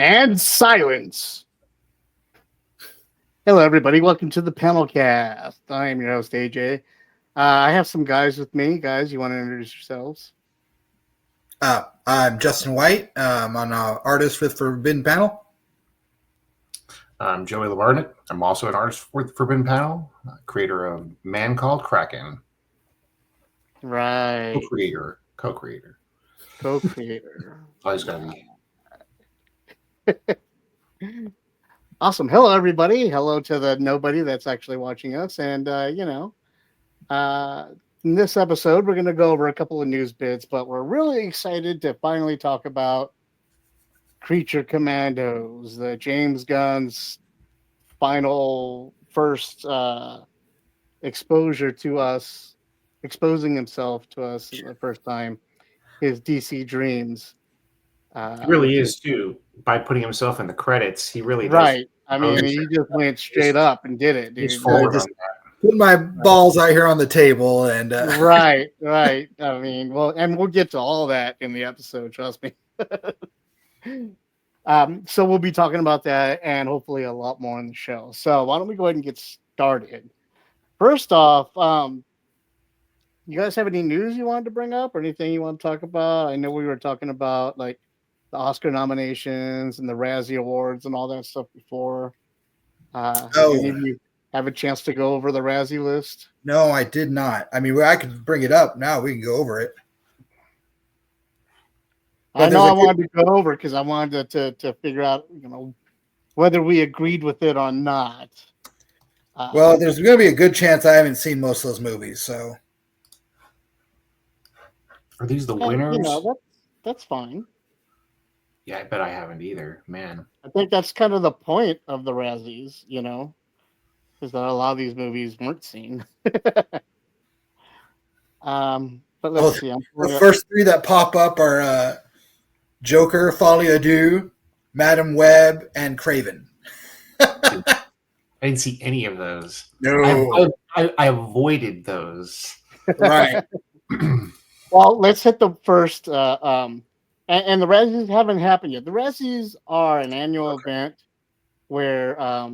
And silence. Hello, everybody. Welcome to the PanelCast. I am your host, AJ. I have some guys with me. Guys, you want to introduce yourselves? I'm Justin White. I'm an artist with Forbidden Panel. I'm Joey LeBarnett. I'm also an artist with Forbidden Panel, creator of Man Called Kraken. Right. Co-creator. Always gotta be. Awesome. Hello, everybody. Hello to the nobody that's actually watching us. And, in this episode, we're going to go over a couple of news bits, but we're really excited to finally talk about Creature Commandos, the James Gunn's final first exposure to us, exposing himself to us the first time, his DC dreams. He really is too. By putting himself in the credits, he really does. Right. I mean, he just went straight up and did it, dude. He's forward on that. Put my balls out here on the table and right. I mean, well, and we'll get to all that in the episode. Trust me. So we'll be talking about that and hopefully a lot more in the show. So why don't we go ahead and get started? First off, you guys have any news you wanted to bring up or anything you want to talk about? I know we were talking about like the Oscar nominations and the Razzie Awards and all that stuff before. Any of you have a chance to go over the Razzie list? No, I did not. I mean, I could bring it up now. We can go over it. I know I wanted to go over because I wanted to figure out, whether we agreed with it or not. Well, there's going to be a good chance I haven't seen most of those movies. So, are these the winners? That's fine. Yeah, I bet I haven't either, man. I think that's kind of the point of the Razzies, is that a lot of these movies weren't seen. But let's see. The first three that pop up are Joker, Folie à Deux, Madam Web, and Craven. I didn't see any of those. No. I avoided those. Right. Well, let's hit the first. And the Razzies haven't happened yet. The Razzies are an annual event where a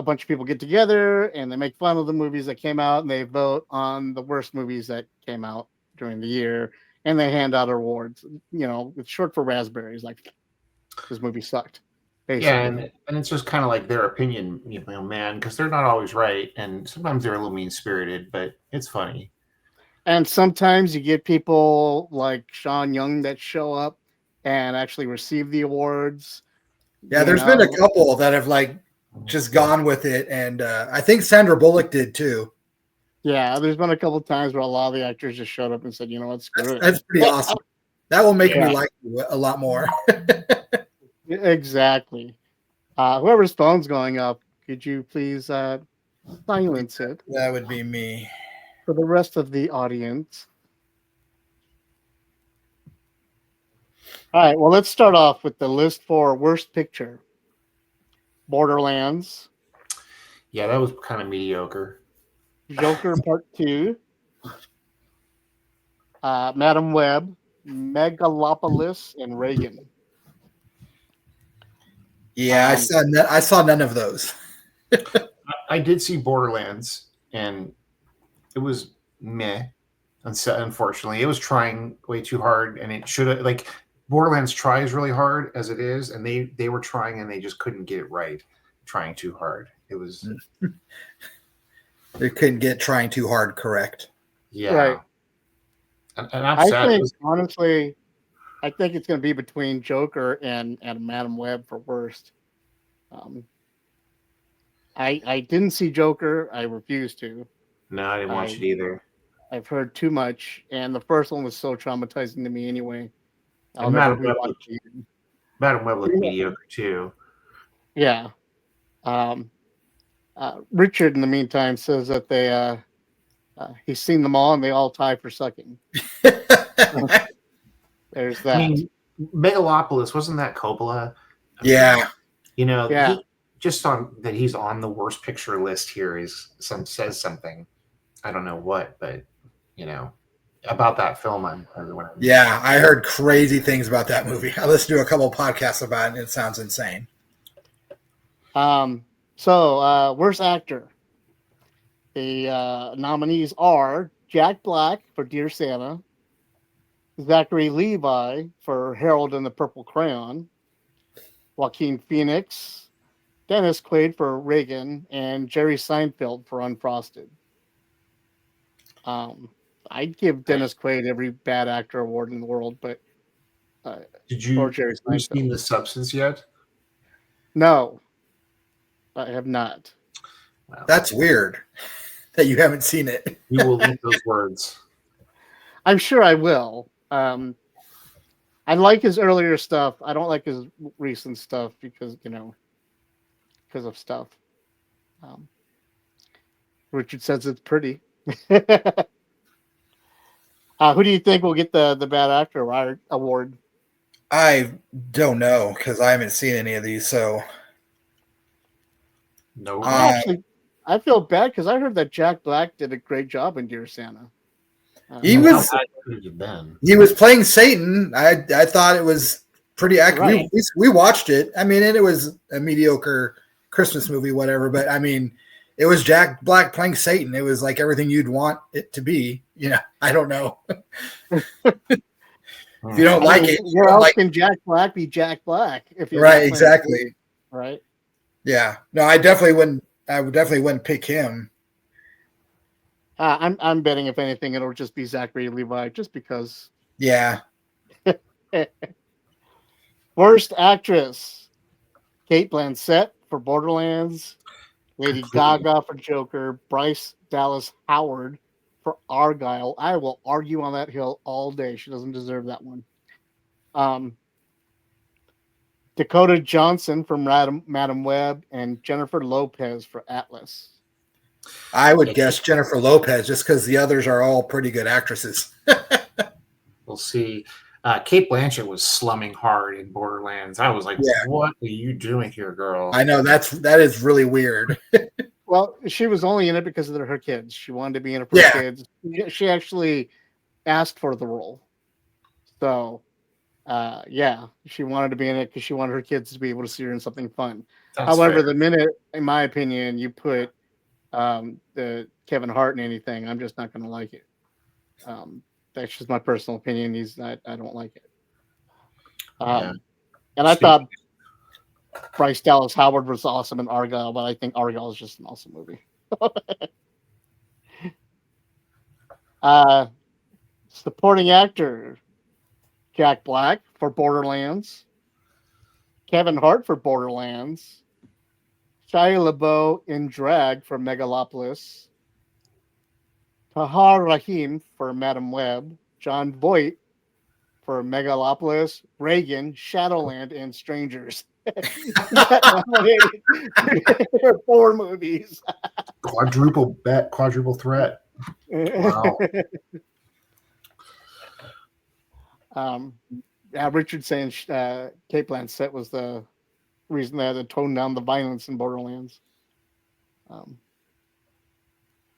bunch of people get together and they make fun of the movies that came out and they vote on the worst movies that came out during the year and they hand out awards. It's short for raspberries. Like, this movie sucked. Basically. Yeah, and it's just kind of like their opinion, man, because they're not always right, and sometimes they're a little mean-spirited, but it's funny. And sometimes you get people like Sean Young that show up and actually receive the awards. Yeah, there's been a couple that have just gone with it, and I think Sandra Bullock did too. Yeah, there's been a couple of times where a lot of the actors just showed up and said, screw it. That's pretty awesome. That will make me like you a lot more. Exactly. Whoever's phone's going up, could you please silence it? That would be me. For the rest of the audience. All right, well, let's start off with the list for worst picture. Borderlands. Yeah, that was kind of mediocre. Joker Part 2. Madam Web, Megalopolis, and Reagan. Yeah, I saw none of those. I did see Borderlands, and it was meh. Unfortunately, it was trying way too hard, and it should have Borderlands tries really hard as it is, and they were trying and they just couldn't get it right. Trying too hard. It was. They couldn't get trying too hard correct. Yeah. Right. And I'm sad. Honestly, I think it's going to be between Joker and Madam Web for worst. I didn't see Joker. I refused to. No, I didn't watch it either. I've heard too much, and the first one was so traumatizing to me anyway. Madam Web looked mediocre too. Yeah. Richard, in the meantime, says that they he's seen them all and they all tie for sucking. There's that. I mean, Megalopolis, wasn't that Coppola? Yeah. He, just on that he's on the worst picture list here says something. I don't know what, but about that film. Yeah, I heard crazy things about that movie. I listened to a couple of podcasts about it, and it sounds insane. Worst actor. The nominees are Jack Black for Dear Santa, Zachary Levi for Harold and the Purple Crayon, Joaquin Phoenix, Dennis Quaid for Reagan, and Jerry Seinfeld for Unfrosted. I'd give Dennis Quaid every bad actor award in the world, but Did or you Jerry have you Seinfeld. seen The Substance yet? No, I have not. Wow. That's weird that you haven't seen it. You will eat those words. I'm sure I will. I like his earlier stuff. I don't like his recent stuff because of stuff. Richard says it's pretty. Who do you think will get the bad actor award? I don't know because I haven't seen any of these. So No. I feel bad because I heard that Jack Black did a great job in Dear Santa. He How was bad could it have been? he was playing Satan. I thought it was pretty accurate. Right. We watched it. I mean, and it was a mediocre Christmas movie, whatever. But I mean, it was Jack Black playing Satan. It was like everything you'd want it to be. You know, I don't know. If you don't like it, where else can Jack Black be Jack Black? If you're right, exactly. Satan, right. Yeah. No, I definitely wouldn't pick him. I'm betting if anything it'll just be Zachary Levi just because. Yeah. Worst actress: Kate Blanchett for Borderlands, Lady Gaga for Joker, Bryce Dallas Howard for Argyle. I will argue on that hill all day. She doesn't deserve that one. Dakota Johnson from Madam Web and Jennifer Lopez for Atlas. I would guess Jennifer Lopez just because the others are all pretty good actresses. We'll see. Kate Blanchett was slumming hard in Borderlands. I was like, What are you doing here, girl? I know that is really weird. Well, she was only in it because of her kids. She wanted to be in it for her kids. She actually asked for the role. So, she wanted to be in it because she wanted her kids to be able to see her in something fun. However, the minute, in my opinion, you put the Kevin Hart in anything, I'm just not going to like it. That's just my personal opinion. I don't like it. And I thought Bryce Dallas Howard was awesome in Argyle, but I think Argyle is just an awesome movie. Supporting actor: Jack Black for Borderlands, Kevin Hart for Borderlands, Shia LaBeouf in Drag for Megalopolis, Tahar Rahim for Madam Web, John Voight for Megalopolis, Reagan, Shadowland, and Strangers. For 4 movies. Quadruple threat. Wow. Richard saying Kate Blanchett was the reason they had to tone down the violence in Borderlands.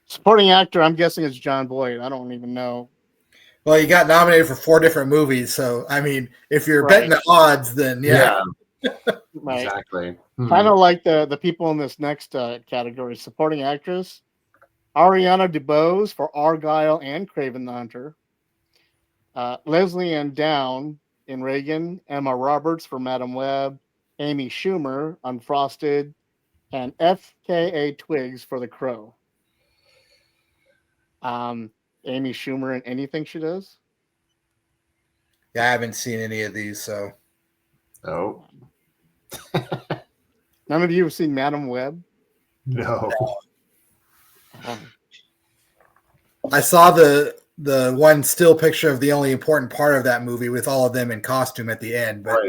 Supporting actor, I'm guessing it's John Boyd. I don't even know. Well, he got nominated for 4 different movies, so I mean, if you're betting the odds, then yeah. Right. Exactly. Kind of like the people in this next category. Supporting actress: Ariana DeBose for Argyle and Craven the Hunter, Leslie Ann Down in Reagan, Emma Roberts for Madam Web, Amy Schumer, Unfrosted, and F.K.A. Twigs for The Crow. Amy Schumer in anything she does? Yeah, I haven't seen any of these, so. Oh. None of you have seen Madam Web? No. I saw the one still picture of the only important part of that movie with all of them in costume at the end, but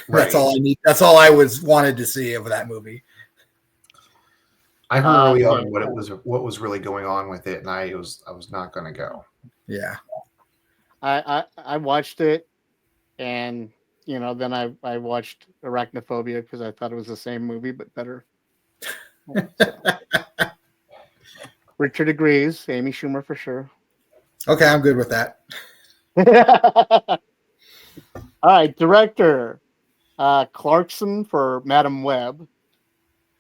that's all I need. That's all I wanted to see of that movie. I heard early on what was really going on with it, and I was not going to go. Yeah, I watched it, and then I watched Arachnophobia because I thought it was the same movie but better. So. Richard agrees. Amy Schumer for sure. Okay, I'm good with that. All right, director Clarkson for Madam Web,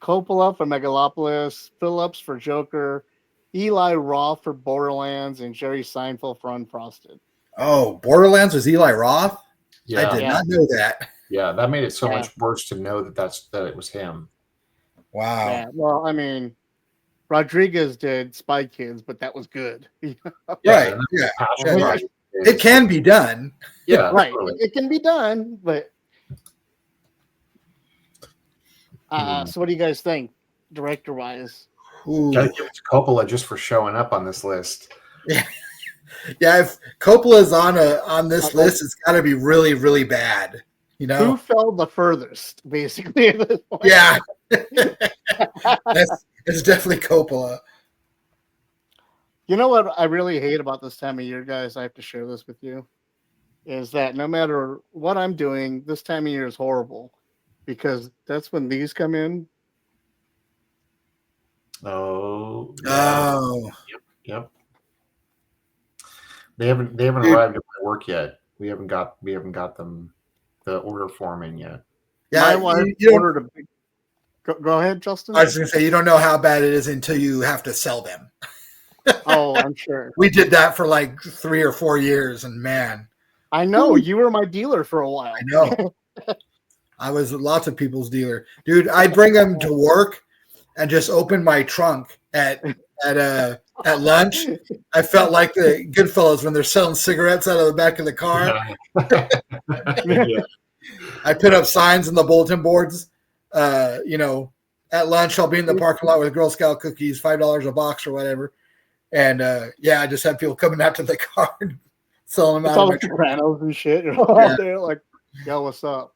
Coppola for Megalopolis, Phillips for Joker, Eli Roth for Borderlands, and Jerry Seinfeld for Unfrosted. Oh, Borderlands was Eli Roth? Yeah. I did not know that. Yeah, that made it so much worse to know that it was him. Wow. Yeah, well, I mean, Rodriguez did Spy Kids, but that was good. Right. Yeah. It can be done. Yeah, right. totally. It can be done, but so what do you guys think, director-wise? Gotta give it to Coppola just for showing up on this list. Yeah. Yeah, if Coppola's on this list, it's got to be really, really bad. You know, who fell the furthest, basically. At this point? Yeah, it's definitely Coppola. You know what I really hate about this time of year, guys? I have to share this with you. Is that no matter what I'm doing, this time of year is horrible because that's when these come in. Oh. Yeah. Oh. Yep. They haven't arrived at my work yet. We haven't got them the order form in yet. Yeah, my wife ordered a big. Go ahead, Justin. I was going to say you don't know how bad it is until you have to sell them. Oh, I'm sure. We did that for like 3 or 4 years, and man, I know you were my dealer for a while. I know. I was lots of people's dealer, dude. I bring them to work and just open my trunk at lunch. I felt like the Goodfellas when they're selling cigarettes out of the back of the car. Yeah. I put up signs on the bulletin boards. At lunch I'll be in the parking lot with Girl Scout cookies, $5 a box or whatever. And I just have people coming out to the car and selling them out of my Sopranos and shit. You're all out there like, yo, what's up?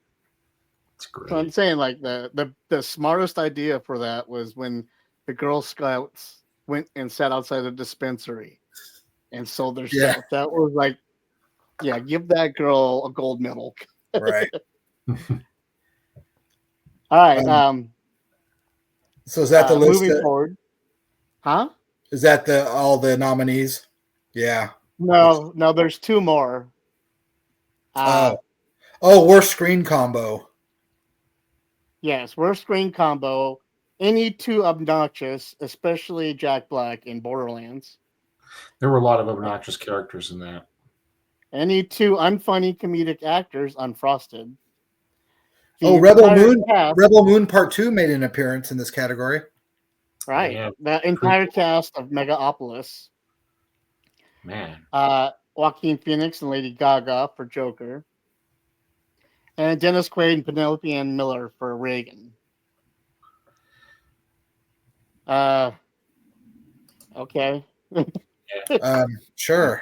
That's great. So I'm saying like the smartest idea for that was when the Girl Scouts went and sat outside the dispensary and sold their stuff. That was like, give that girl a gold medal. Right. All right. So is that the list? Moving forward. Huh? Is that all the nominees? Yeah. No, there's 2 more. Worst screen combo. Yes, worst screen combo. Any 2 obnoxious, especially Jack Black in Borderlands. There were a lot of obnoxious characters in that. Any 2 unfunny comedic actors, Unfrosted. Rebel Moon Part 2 made an appearance in this category. Right. Yeah. The entire cast of Megalopolis. Man. Joaquin Phoenix and Lady Gaga for Joker. And Dennis Quaid and Penelope Ann Miller for Reagan. Okay. Sure.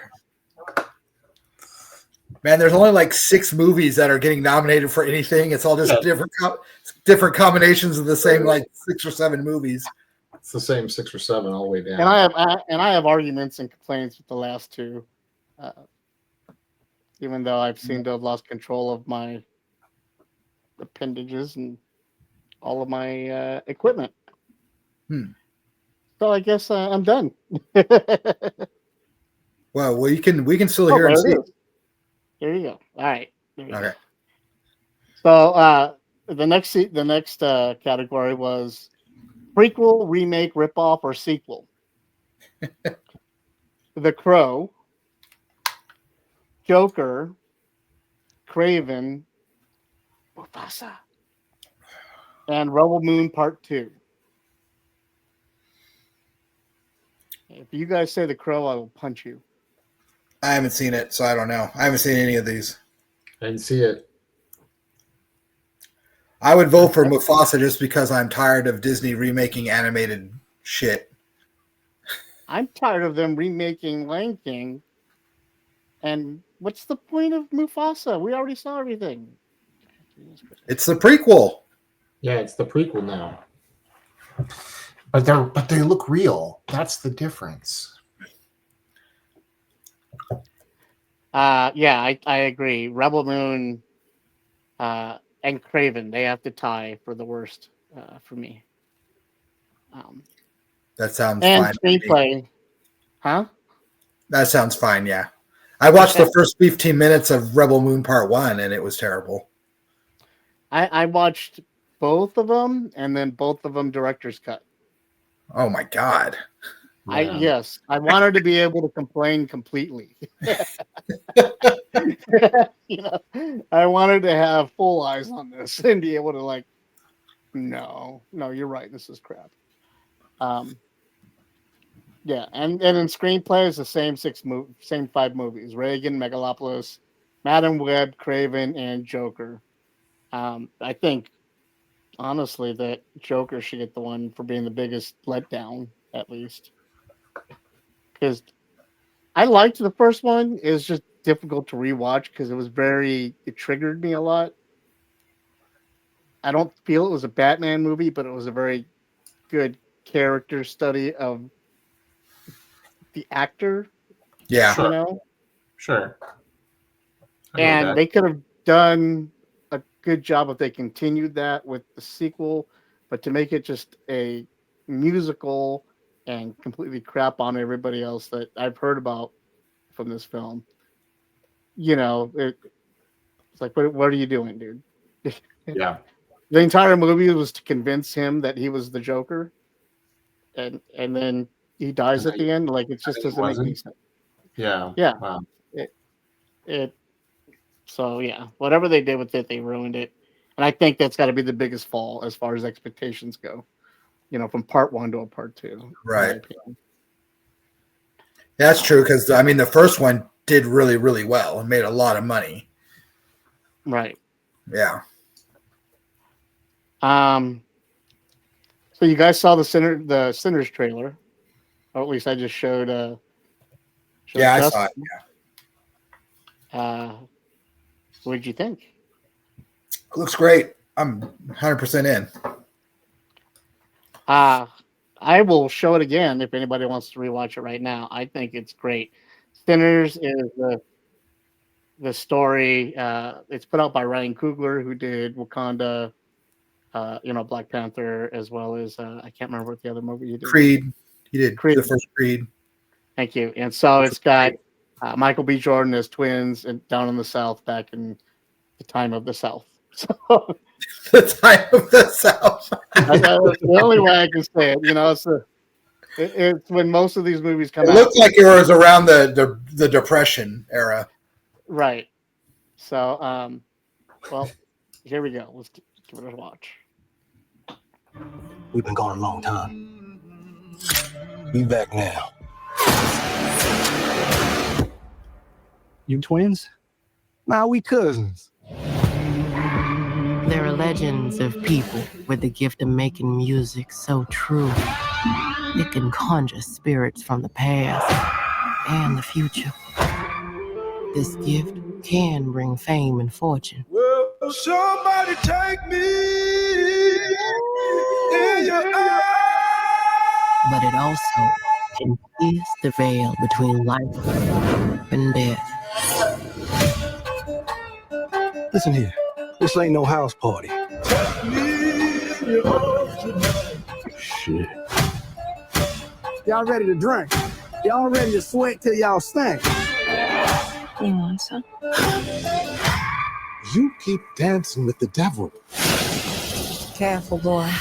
Man, there's only like 6 movies that are getting nominated for anything. It's all just different combinations of the same like 6 or 7 movies. It's the same 6 or 7 all the way down. And I have arguments and complaints with the last 2, even though I've seemed to have lost control of my appendages and all of my equipment. So I guess I'm done. Well, we can still hear and see. There you go. All right. Okay. So the next category was prequel, remake, ripoff, or sequel. The Crow, Joker, Craven, Mufasa, and Rebel Moon Part 2. If you guys say The Crow, I will punch you. I haven't seen it, so I don't know. I haven't seen any of these. I didn't see it. I would vote for Mufasa just because I'm tired of Disney remaking animated shit. I'm tired of them remaking Lion King. And what's the point of Mufasa? We already saw everything. It's the prequel. Yeah, it's the prequel now. But they look real. That's the difference. I agree. Rebel Moon and Craven, they have to tie for the worst for me. That sounds and fine. Screenplay. Huh? That sounds fine. Yeah, I watched the first 15 minutes of Rebel Moon Part 1, and it was terrible. I watched both of them, and then both of them director's cut. Oh my god! I wanted to be able to complain completely. I wanted to have full eyes on this and be able to like, no, you're right. This is crap. Yeah, and in screenplay it's the same same 5 movies: Reagan, Megalopolis, Madam Web, Craven, and Joker. I think honestly that Joker should get the one for being the biggest letdown, at least, because I liked the first one. It was just difficult to rewatch because it triggered me a lot. I don't feel it was a Batman movie, but it was a very good character study of the actor. Yeah, Sure. And they could have done a good job if they continued that with the sequel, but to make it just a musical and completely crap on everybody else that I've heard about from this film, it's like, what are you doing, dude? Yeah. The entire movie was to convince him that he was the Joker, and then he dies at the end. Like, it just doesn't make any sense. Yeah. Wow. So yeah, whatever they did with it, they ruined it, and I think that's got to be the biggest fall as far as expectations go. From part 1 to a part 2. Right. That's true, because I mean the first one did really, really well and made a lot of money. Right. Yeah. So you guys saw the Sinners trailer, or at least I just showed. Yeah, I saw it. Yeah. What did you think? It looks great. I'm 100% in. I will show it again if anybody wants to rewatch it right now. I think it's great. Sinners is the story. It's put out by Ryan Coogler, who did Wakanda, Black Panther, as well as I can't remember what the other movie he did. Creed. He did the first Creed. Thank you. And so it's got Michael B. Jordan as twins and down in the South back in the time of the South. So the time of the South. That's the only way I can say it. It's when most of these movies come out. It looked like it was around the Depression era. Right. So, well, here we go. Let's give it a watch. We've been gone a long time. Be back now. You twins? Nah, we cousins. There are legends of people with the gift of making music so true. It can conjure spirits from the past and the future. This gift can bring fame and fortune. Well, somebody take me in your eyes. But it also can pierce the veil between life and death. Listen here, this ain't no house party. Shit. Y'all ready to drink? Y'all ready to sweat till y'all stink? You want some? You keep dancing with the devil. Careful, boy.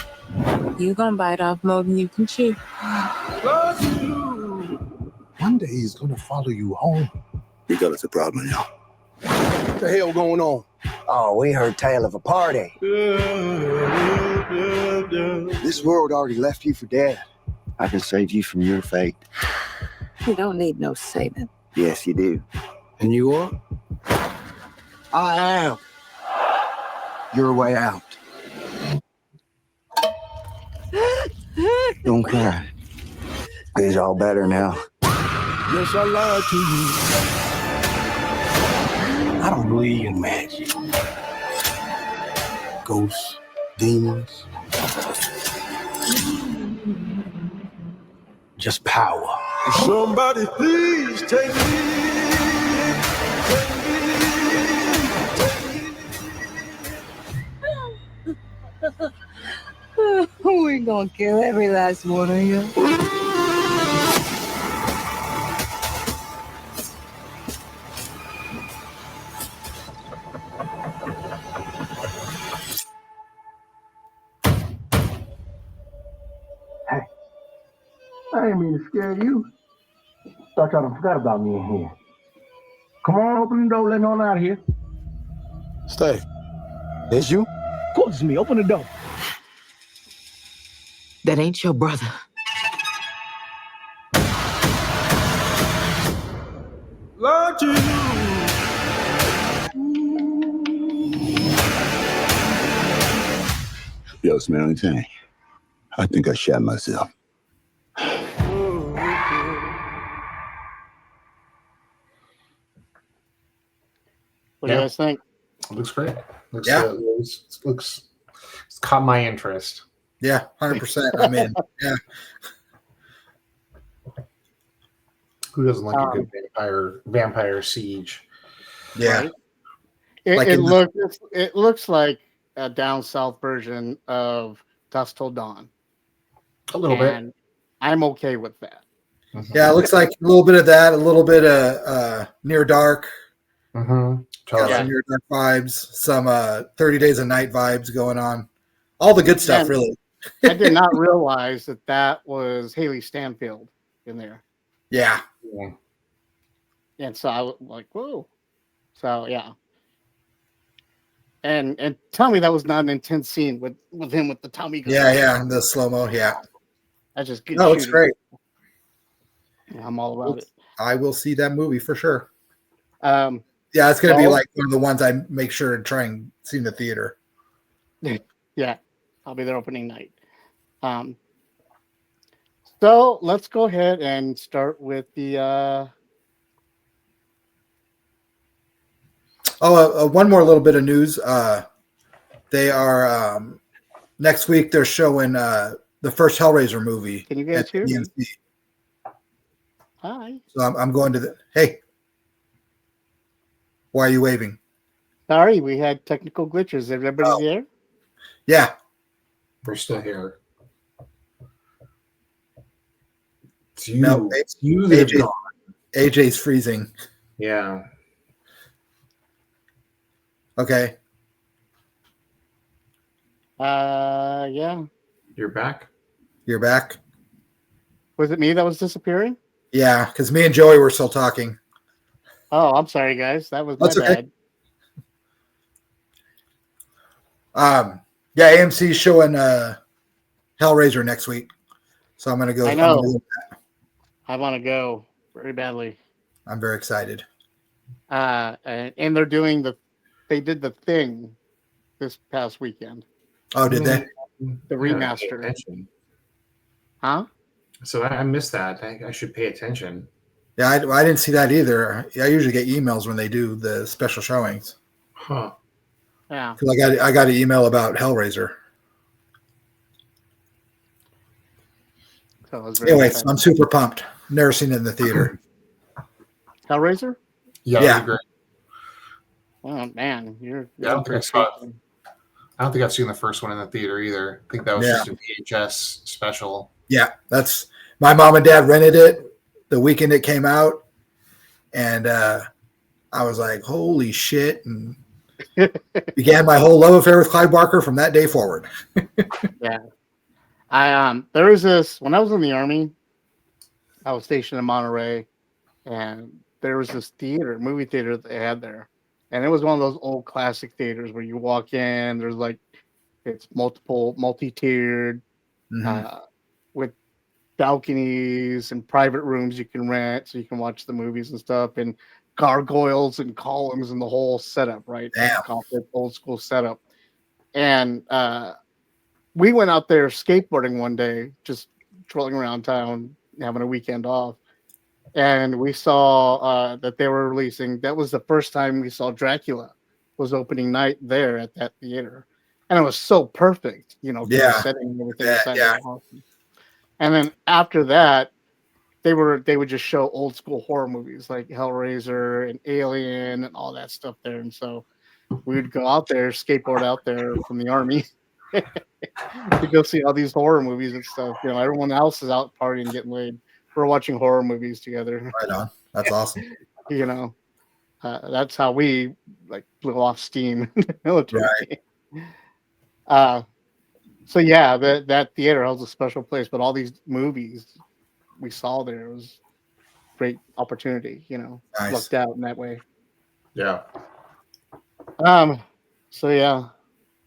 You gonna bite off more than you can chew. One day he's gonna follow you home. You got us a problem, y'all. What the hell going on? Oh, we heard tale of a party. This world already left you for dead. I can save you from your fate. You don't need no saving. Yes, you do. And you are? I am. Your way out. Don't cry. It's all better now. Yes, I lied to you. I don't believe in magic. Ghosts, demons. Just power. Somebody please take me. We're gonna kill every last one of you. I ain't mean to scare you. Thought y'all done forgot about me in here. Come on, open the door. Let's on out of here. Stay. It's you? Of course it's me. Open the door. That ain't your brother. Love to you. Yo, smell anything? I think I shot myself. What do you guys think? It looks great. Looks, Yeah. It's caught my interest. Yeah, 100%. I'm in. Yeah. Who doesn't like a good vampire siege? Yeah. Right? Like It looks like a down south version of Dusk Till Dawn. A little And I'm okay with that. bit. Yeah, it looks like a little bit of that, a little bit of Near Dark. Mm-hmm. Got some Near Dark vibes, some 30 Days of Night vibes going on. All the good stuff, And really. I did not realize that was Haley Stanfield in there. Yeah. Yeah. And so I was like, whoa. So yeah. And tell me that was not an intense scene with him with the Tommy gun. Yeah, the slow-mo, yeah. That's just good. No, it's shooting. great. Yeah, I'm all about it. I will see that movie for sure. Yeah, it's going to be like one of the ones I make sure to try and see in the theater. Yeah, I'll be there opening night. So let's go ahead and start with the. One more little bit of news. They are next week. They're showing the first Hellraiser movie. Can you guys hear me? AMC. Hi. So I'm going to the. Hey, why are you waving? Sorry, we had technical glitches. Is everybody there? Yeah, We're still here. It's you. No, It's you that have AJ gone. AJ's freezing. Yeah. Okay. Yeah. You're back. You're back. Was it me that was disappearing? Yeah, because me and Joey were still talking. Oh, I'm sorry, guys. That was That's my okay. bad. Yeah, AMC's showing Hellraiser next week, so I'm gonna go. I know. I want to go very badly. I'm very excited. And they're doing they did The Thing this past weekend. Oh, did they? The remaster. Huh? So I missed that. I should pay attention. Yeah, I didn't see that either. I usually get emails when they do the special showings. Huh. Yeah. 'Cause I got an email about Hellraiser. So I was very Anyways, excited. I'm super pumped. Never seen it in the theater. Hellraiser? Yeah. Yeah. That'd be great. Oh man, you're. Yeah, I don't think I saw it. I don't think I've seen the first one in the theater either. I think that was just a VHS special. Yeah, that's my mom and dad rented it the weekend it came out, and I was like, "Holy shit!" and began my whole love affair with Clive Barker from that day forward. Yeah, there was this when I was in the Army. I was stationed in Monterey, and there was this movie theater that they had there, and it was one of those old classic theaters where you walk in. There's like it's multi-tiered. With balconies and private rooms you can rent so you can watch the movies and stuff, and gargoyles and columns and the whole setup, right? Old school setup. And we went out there skateboarding one day, just trolling around town, having a weekend off. And we saw that they were releasing, that was the first time we saw Dracula was opening night there at that theater. And it was so perfect, the setting and everything. Was awesome. And then after that, they would just show old school horror movies like Hellraiser and Alien and all that stuff there. And so we would go out there, skateboard out there from the Army to go see all these horror movies and stuff. Everyone else is out partying, getting laid. We're watching horror movies together. Right on. That's awesome. That's how we blew off steam in the military. Right. So yeah, that theater holds a special place, but all these movies we saw there. It was a great opportunity, Nice. lucked out in that way. Yeah. So yeah,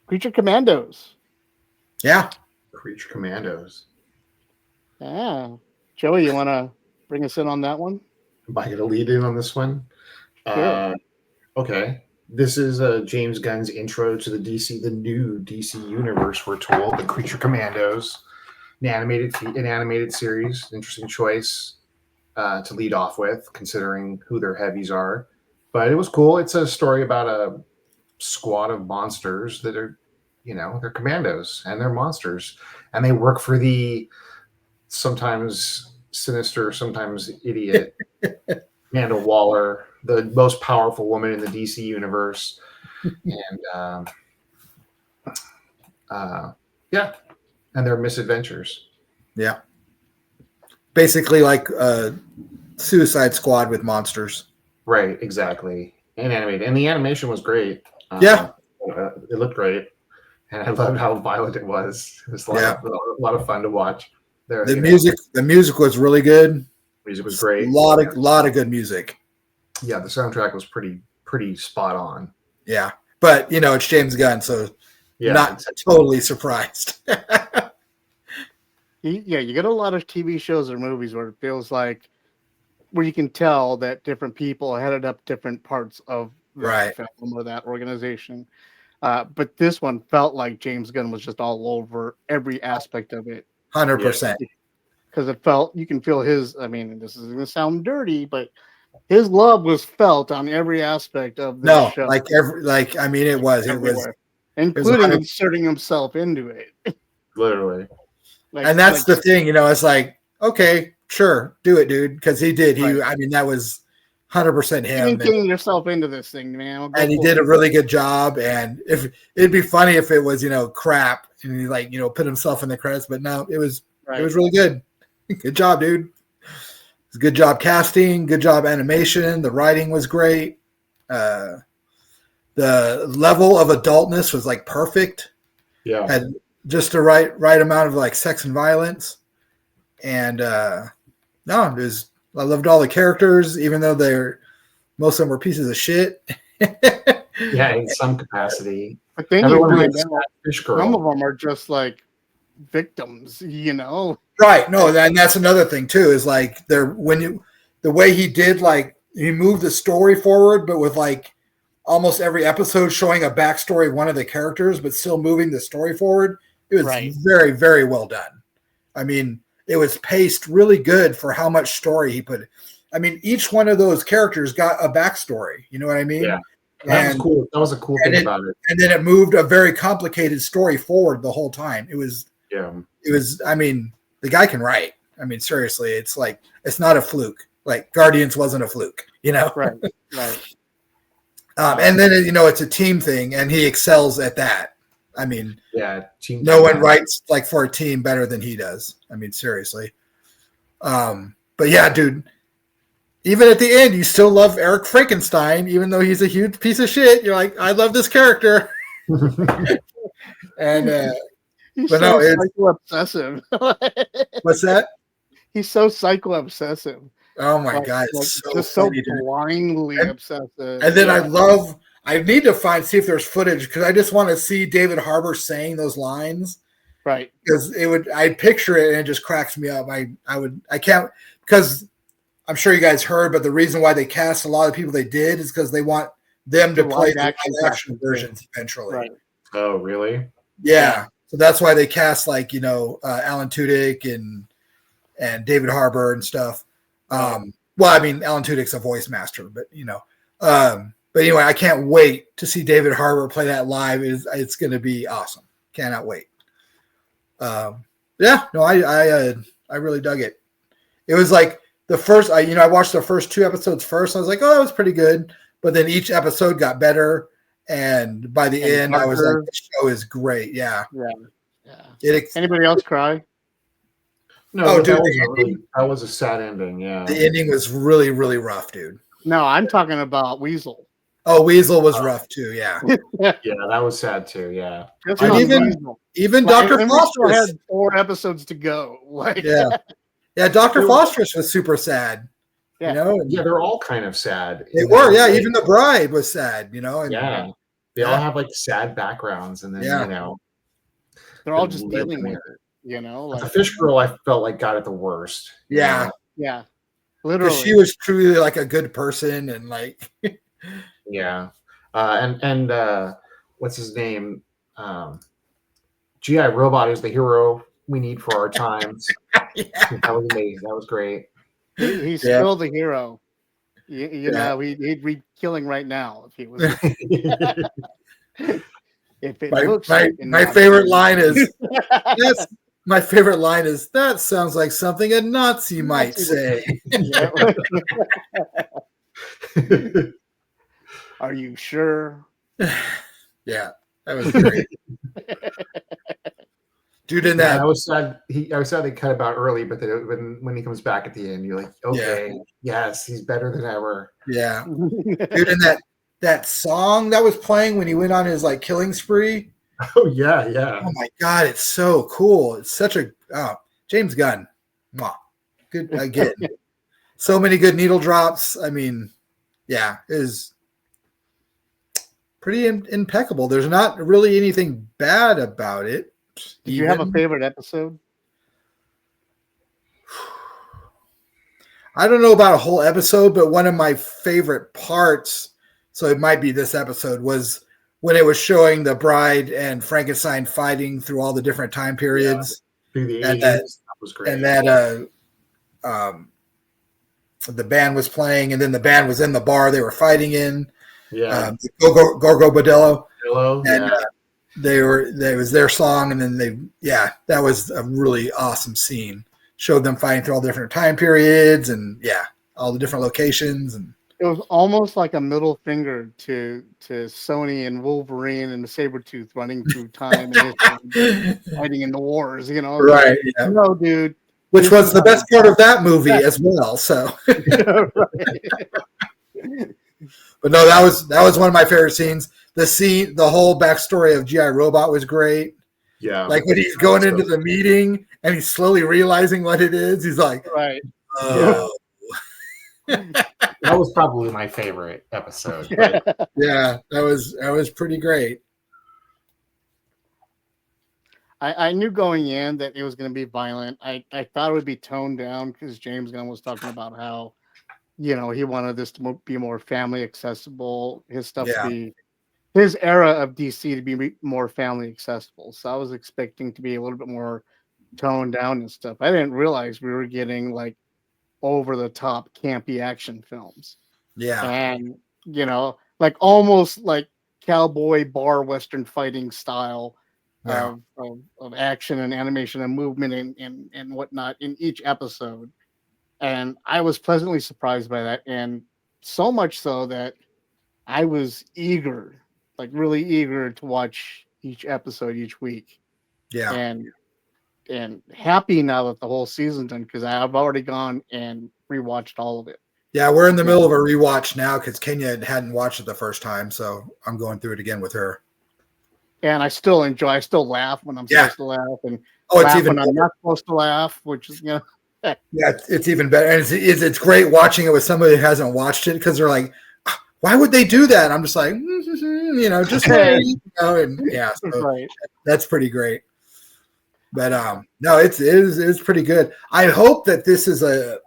Creature Commandos. Yeah. Creature Commandos. Yeah, Joey, you want to bring us in on that one? Am I going to lead in on this one? Sure. Okay. This is James Gunn's intro to the new DC universe. We're told the Creature Commandos, an animated series. Interesting choice to lead off with, considering who their heavies are. But it was cool. It's a story about a squad of monsters that are, they're commandos and they're monsters, and they work for the sometimes sinister, sometimes idiot Amanda Waller, the most powerful woman in the DC universe. And and their misadventures. Yeah. Basically like Suicide Squad with monsters. Right, exactly. And animated. And the animation was great. Yeah. It looked great. And I loved how violent it was. It was a lot of fun to watch. The music was really good. Music was great. A lot of good music. Yeah, the soundtrack was pretty spot on. Yeah. But it's James Gunn, so not totally surprised. Yeah, you get a lot of TV shows or movies where it feels like where you can tell that different people headed up different parts of that film or that organization. But this one felt like James Gunn was just all over every aspect of it. 100%. Because you can feel his, this is going to sound dirty, but his love was felt on every aspect of the show. It was. Including inserting himself into it. Literally. And that's the thing, it's like, okay, sure, do it, dude. Because he did. That was 100% him. Getting yourself into this thing, man. And he did a really good job. And if it'd be funny if it was, crap and he put himself in the credits, but no, it was really good. Good job, dude. Good job casting, good job animation. The writing was great. The level of adultness was like perfect. Yeah. Had just the right amount of like sex and violence. And I loved all the characters, even though most of them were pieces of shit. Yeah, in some capacity. But then some of them are just like victims, Right. No, and that's another thing too, is like the way he did, like he moved the story forward, but with like almost every episode showing a backstory of one of the characters, but still moving the story forward. It was very, very well done. It was paced really good for how much story he put. Each one of those characters got a backstory. You know what I mean? Yeah. That was cool. That was a cool thing about it. And then it moved a very complicated story forward the whole time. It was, the guy can write. Seriously, it's like, it's not a fluke. Like Guardians wasn't a fluke, Right. And then, it's a team thing and he excels at that. No one writes like for a team better than he does. Seriously. But yeah, dude, even at the end, you still love Eric Frankenstein, even though he's a huge piece of shit. You're like, I love this character. And, he's psycho-obsessive. What's that? He's so psycho-obsessive. Oh my God. So blindly obsessive. And then I need to see if there's footage because I just want to see David Harbour saying those lines. Right. Because I picture it and it just cracks me up. I can't, because I'm sure you guys heard, but the reason why they cast a lot of people they did is because they want them to play the action versions eventually. Right. Oh, really? Yeah. So that's why they cast like, Alan Tudyk and David Harbour and stuff. Alan Tudyk's a voice master, but but anyway, I can't wait to see David Harbour play that live. It's going to be awesome. Cannot wait. I really dug it. It was like the first, I watched the first 2 episodes first. I was like, oh, that was pretty good. But then each episode got better. And by the end, I was like, the show is great. Yeah. Anybody else cry? No, that was a sad ending. Yeah. The ending was really, really rough, dude. No, I'm talking about Weasel. Oh, Weasel was rough too. Yeah. Yeah, that was sad too. Yeah. And even Dr. Foster had 4 episodes to go. Like, yeah. Yeah, Dr. Phosphorus was super sad. Yeah. You know, Yeah, they're all kind of sad. they were. Yeah, even the bride was sad. You know, and they all have like sad backgrounds, and then they're all just dealing with it. You know, like the fish girl, I felt like got it the worst. Yeah, yeah, literally. She was truly like a good person, and like, and what's his name? GI Robot is the hero we need for our times. That was amazing. That was great. He's still the hero. You know, he'd be killing right now if he was. If it my favorite line is my favorite line is that sounds like something a Nazi might say. Are you sure? Yeah, that was great. Dude, in that I was sad. I was sad they cut him out early, but when he comes back at the end, you're like, okay, yes, he's better than ever. Yeah, dude, in that song that was playing when he went on his like killing spree. Oh yeah. Oh my god, it's so cool. It's such a James Gunn. Mwah. Good again. So many good needle drops. I mean, yeah, it is pretty impeccable. There's not really anything bad about it. Did you have a favorite episode? I don't know about a whole episode, but one of my favorite parts, so it might be this episode, was when it was showing the bride and Frankenstein fighting through all the different time periods. And that was great. And that the band was playing, and then the band was in the bar they were fighting in. Yeah. Gorgo Bordello. And yeah. It was their song, and then that was a really awesome scene. Showed them fighting through all the different time periods and all the different locations, and it was almost like a middle finger to Sony and Wolverine and the Sabretooth running through time and fighting in the wars, you know. Right. Yeah. No, dude. Which was the best part of that movie as well. So but no, that was one of my favorite scenes. The whole backstory of GI Robot was great. Yeah. Like when he's going into the meeting and he's slowly realizing what it is, he's like, right. Oh. That was probably my favorite episode. Yeah, that was pretty great. I knew going in that it was going to be violent. I thought it would be toned down because James Gunn was talking about how, you know, he wanted this to be more family accessible. His stuff to be, his era of DC to be more family accessible. So I was expecting to be a little bit more toned down and stuff. I didn't realize we were getting like over the top campy action films. Yeah. And, you know, like almost like cowboy bar Western fighting style of action and animation and movement and whatnot in each episode. And I was pleasantly surprised by that. And so much so that I was eager, like really eager to watch each episode each week. Yeah. And happy now that the whole season's done because I've already gone and rewatched all of it. Yeah, we're in the middle of a rewatch now because Kenya hadn't watched it the first time, so I'm going through it again with her. And I still enjoy. I still laugh when I'm supposed to laugh, and it's even when I'm not supposed to laugh, which is yeah, it's even better. And it's great watching it with somebody who hasn't watched it because they're like, why would they do that? And I'm just like, you know, just you know, and so that's pretty great. But no, it's pretty good. I hope that this is a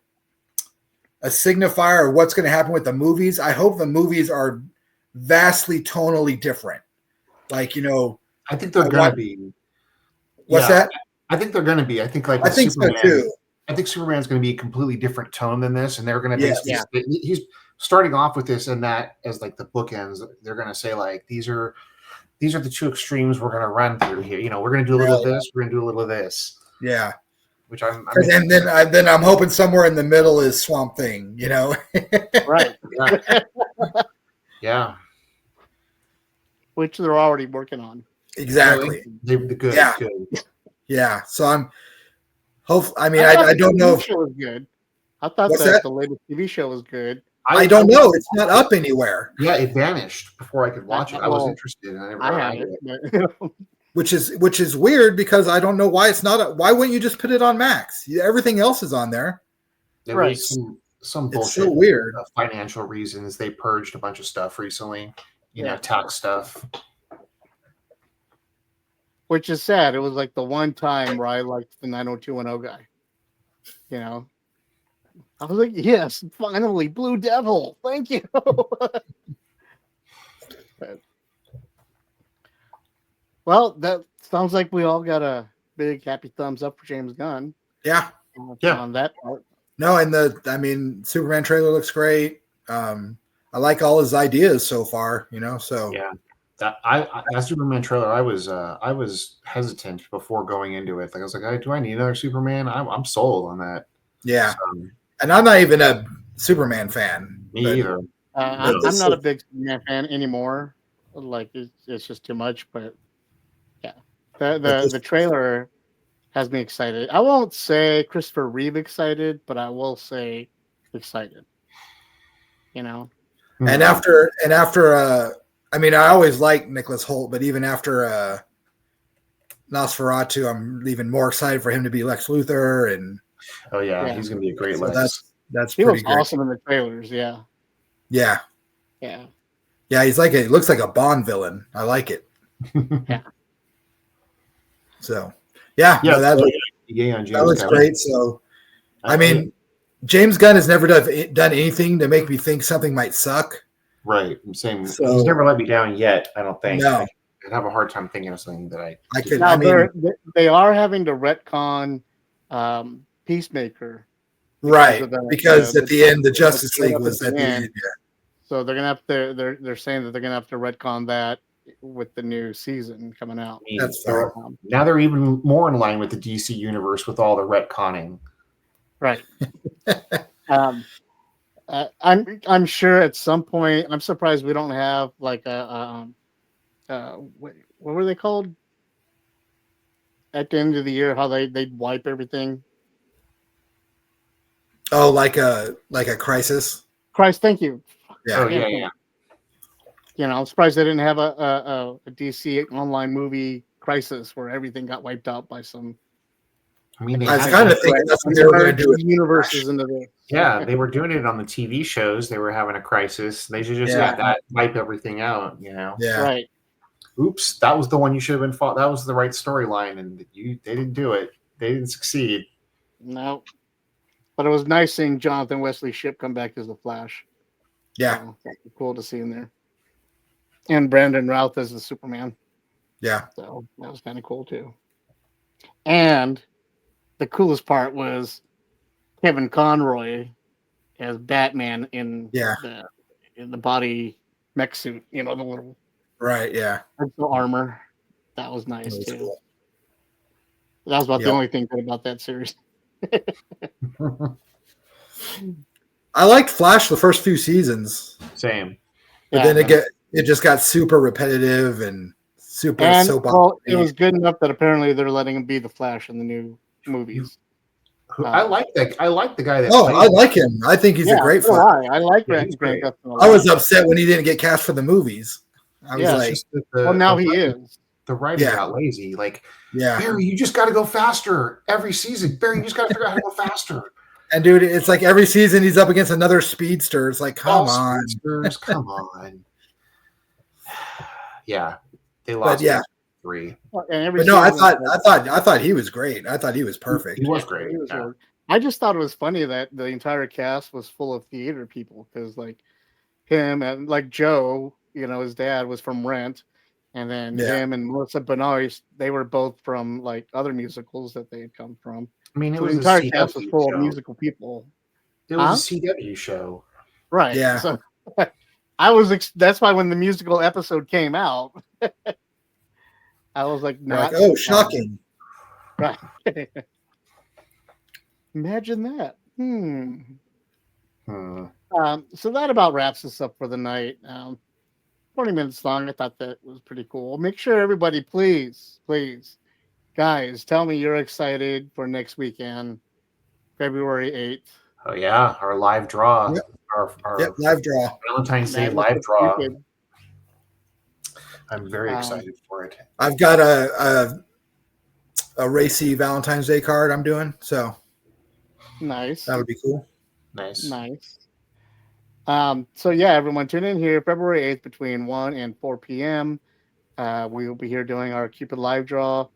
signifier of what's going to happen with the movies. I hope the movies are vastly tonally different. Like, you know, I think they're going to be. What's that? I think they're going to be. I think like I think Superman, so too. I think Superman's going to be a completely different tone than this, and they're going to basically he's starting off with this and that as like the bookends. They're going to say like these are the two extremes we're going to run through here. You know, we're going to do a little of this, we're going to do a little of this. Yeah. Which I'm and then I'm hoping somewhere in the middle is Swamp Thing, you know. Right. Yeah. Which they're already working on. Exactly. They're good. Yeah. Good. Yeah. So I'm hopefully. I mean, I don't know if it was good. I thought the latest TV show was good. I don't know. It's not up anywhere. Yeah, it vanished before I could watch it. I was interested. I had it. which is weird because I don't know why it's not. Why wouldn't you just put it on Max? Everything else is on there. There Right. was some bullshit. It's so weird. Financial reasons. They purged a bunch of stuff recently. You know, tax stuff. Which is sad. It was like the one time where I liked the 90210 guy. You know, I was like, yes, finally, Blue Devil. Thank you. Well, that sounds like we all got a big happy thumbs up for James Gunn. Yeah. On that part. No, and Superman trailer looks great. I like all his ideas so far, so yeah. That Superman trailer, I was hesitant before going into it. Like I was like, do I need another Superman? I'm sold on that. Yeah, and I'm not even a Superman fan. Me either. I'm not a big Superman fan anymore. Like it's just too much. But yeah, the trailer has me excited. I won't say Christopher Reeve excited, but I will say excited. And after I always liked Nicholas Hoult, but even after Nosferatu, I'm even more excited for him to be Lex Luthor. And he's going to be a great so Lex. That's he pretty was awesome in the trailers. Yeah. He's he looks like a Bond villain. I like it. Yeah. So that looks great. So James Gunn has never done anything to make me think something might suck. Right. Same. So, he's never let me down yet, I don't think. No. I'd have a hard time thinking of something that I could. They are having to retcon Peacemaker. Right. Because at the end, the Justice League was at the end. Yeah. So they're gonna have to. They're saying that they're gonna have to retcon that with the new season coming out. That's fair. Now they're even more in line with the DC universe with all the retconning. Right. I'm sure at some point. I'm surprised we don't have like what were they called at the end of the year? How they'd wipe everything. Oh, like a crisis. Christ, thank you. Yeah. Yeah. I'm surprised they didn't have a DC online movie crisis where everything got wiped out by some. I was kind of thinking that's what they were going to do. Universes into the. Yeah, they were doing it on the TV shows. They were having a crisis. They should just wipe everything out. Yeah. Right. Oops, that was the one you should have been fought. That was the right storyline, and they didn't do it. They didn't succeed. No. But it was nice seeing Jonathan Wesley Shipp come back as the Flash. Yeah. Cool to see him there. And Brandon Routh as the Superman. Yeah. So that was kind of cool too. And the coolest part was Kevin Conroy as Batman in the body mech suit, the little armor. That was nice too. Cool. That was about the only thing good about that series. I liked Flash the first few seasons. Same. But then it just got super repetitive and super soap opera. Well, it was good enough that apparently they're letting him be the Flash in the new movies. I like that. I like the guy that. I like him. I think he's a great Flash. I like Grant Gustin. I was upset when he didn't get cast for the movies. I was like, now he is. The writing got lazy. Like, yeah, Barry, you just got to go faster every season. Barry, you just got to figure out how to go faster. And dude, it's like every season he's up against another speedster. It's like, come on, come on. Yeah, they lost 3. But no, I thought he was great. I thought he was perfect. He was great. I just thought it was funny that the entire cast was full of theater people because like him and like Joe, his dad was from Rent, and then him and Melissa Benoist, they were both from like other musicals that they had come from. I mean, the entire cast was full of musical people. It was a CW show, right? Yeah. So that's why when the musical episode came out, I was like, oh, shocking! Right. Imagine that. So that about wraps us up for the night. 20 minutes long. I thought that was pretty cool. Make sure everybody, please, guys, tell me you're excited for next weekend, February 8th. Oh yeah, our live draw. Yep. Our live draw. Valentine's Day live draw. I'm very excited for it. I've got a racy Valentine's Day card I'm doing, so nice. That would be cool. Nice. So yeah, everyone tune in here February 8th between 1 and 4 p.m. We will be here doing our Cupid live draw.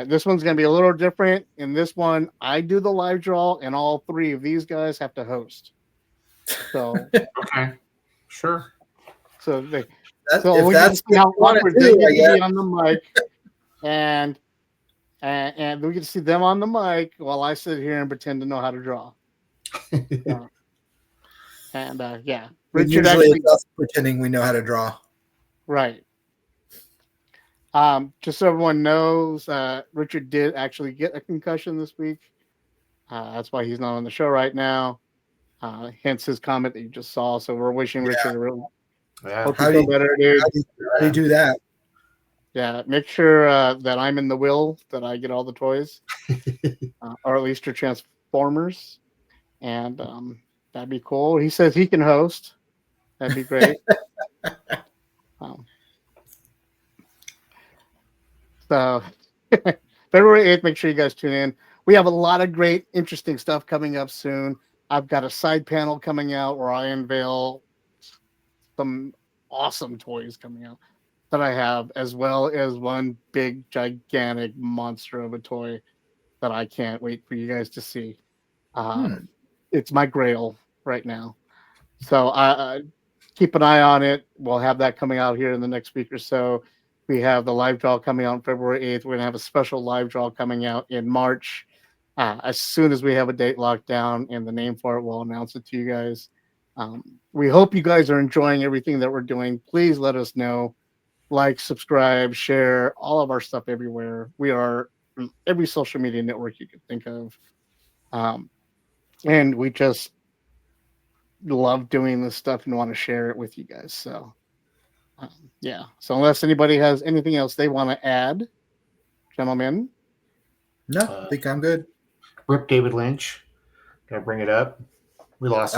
This one's going to be a little different. In this one, I do the live draw, and all three of these guys have to host. So okay, sure. So we want get to to see how awkward they get to be on the mic, and we get to see them on the mic while I sit here and pretend to know how to draw. Yeah, Richard usually it's us pretending we know how to draw. Right. Just so everyone knows, Richard did actually get a concussion this week. That's why he's not on the show right now. Hence his comment that you just saw. So we're wishing Richard a real hope you feel better, dude. How do you do that? Yeah, make sure that I'm in the will, that I get all the toys, or at least your Transformers, and that'd be cool. He says he can host. That'd be great. So February 8th, make sure you guys tune in. We have a lot of great, interesting stuff coming up soon. I've got a side panel coming out where I unveil some awesome toys coming out that I have, as well as one big, gigantic monster of a toy that I can't wait for you guys to see. It's my grail right now. So keep an eye on it. We'll have that coming out here in the next week or so. We have the live draw coming out on February 8th. We're going to have a special live draw coming out in March. As soon as we have a date locked down and the name for it, we'll announce it to you guys. We hope you guys are enjoying everything that we're doing. Please let us know. Like, subscribe, share, all of our stuff everywhere. We are on every social media network you could think of. And we just love doing this stuff and want to share it with you guys. So, yeah. So unless anybody has anything else they want to add, gentlemen. No, I think I'm good. Rip David Lynch. Can I bring it up? We lost.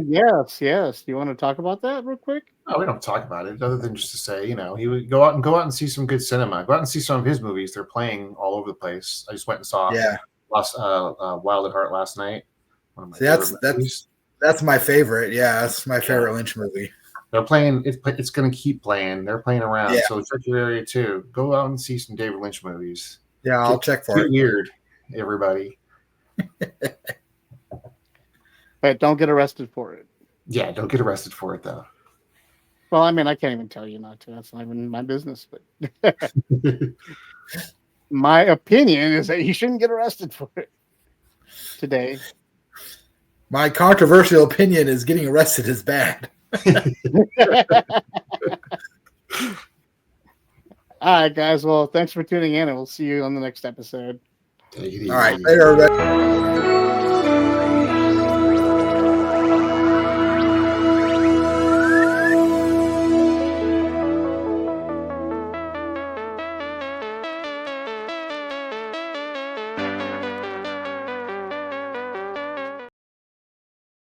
Yes. Do you want to talk about that real quick? No, we don't talk about it other than just to say, he would go out and see some good cinema. Go out and see some of his movies. They're playing all over the place. I just went and saw Wild at Heart last night. That's my favorite. Yeah, that's my favorite Lynch movie. They're playing. It's going to keep playing. They're playing around. Yeah. So check your area too. Go out and see some David Lynch movies. Yeah, I'll check for it. Weird, everybody. But don't get arrested for it. Yeah, don't get arrested for it though. Well, I mean, I can't even tell you not to. That's not even my business. But my opinion is that you shouldn't get arrested for it today. My controversial opinion is getting arrested is bad. All right, guys. Well, thanks for tuning in, and we'll see you on the next episode. All right. Later, everybody.